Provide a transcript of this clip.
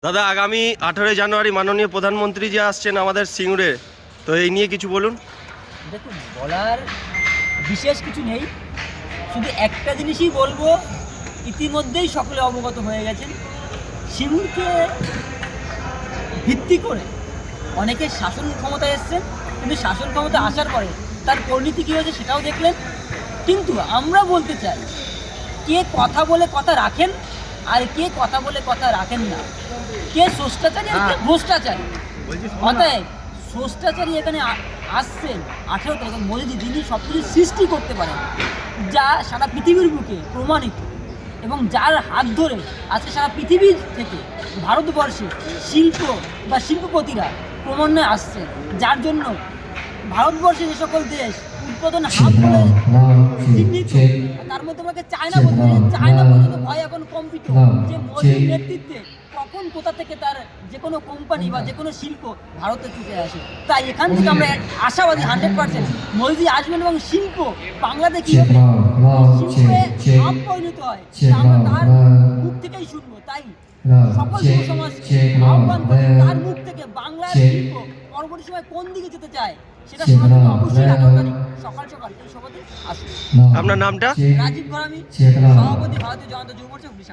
দাদা, আগামী 18 জানুয়ারি মাননীয় প্রধানমন্ত্রী যে আসছেন আমাদের সিঙ্গুরে, তো এই নিয়ে কিছু বলুন। দেখুন, বলার বিশেষ কিছু নেই, শুধু একটা জিনিসই বলবো, ইতিমধ্যেই সকলে অবগত হয়ে গেছেন। সিঙ্গুরকে ভিত্তি করে অনেকে শাসন ক্ষমতায় এসছেন, কিন্তু শাসন ক্ষমতা আসার পরে তার পরিণতি কী হয়েছে সেটাও দেখলেন। কিন্তু আমরা বলতে চাই, কে কথা বলে কথা রাখেন আর কে কথা বলে কথা রাখেন না, কে স্রষ্টাচারী আর কে ভ্রষ্টাচারী। অতএব স্রষ্টাচারী এখানে আসছেন 18 তারিখ মোদীজি, যিনি সব কিছু সৃষ্টি করতে পারেন, যা সারা পৃথিবীর বুকে প্রমাণিত, এবং যার হাত ধরে আজকে সারা পৃথিবী থেকে ভারতবর্ষে শিল্প বা শিল্পপতিরা ক্রমান্বয়ে আসছে, যার জন্য ভারতবর্ষে যে সকল দেশ উৎপাদন হাব বলে চিহ্নিত, তার মধ্যে আমাকে চায়না বলতে পারি। চায়না পর্যন্ত ভয় এখন কম্পিত যে মোদীর নেতৃত্বে কখন কোথা থেকে তার যে কোনো কোম্পানি বা যে কোনো শিল্প ভারতে ছুটে আসে। তাই এখান থেকে আমরা আশাবাদী 100% মোদী আসবেন, এবং শিল্প বাংলাদেশ কীভাবে শিল্পে হাব পরিণত হয় আমরা তার মুখ থেকেই শুনবো। তাই সকল যুব সমাজকে আহ্বান করে তার মুখ থেকে বাংলার শিল্প পরবর্তী সময় কোন দিকে যেতে চায় সেটা শোনার জন্য অবশ্যই 18 তারিখ সকাল সকাল এই সভাতে আসুন। আপনার নামটা? রাজীব ঘরামি, সভাপতি, ভারতীয় জনতা যুব মোর্চা হুগলি।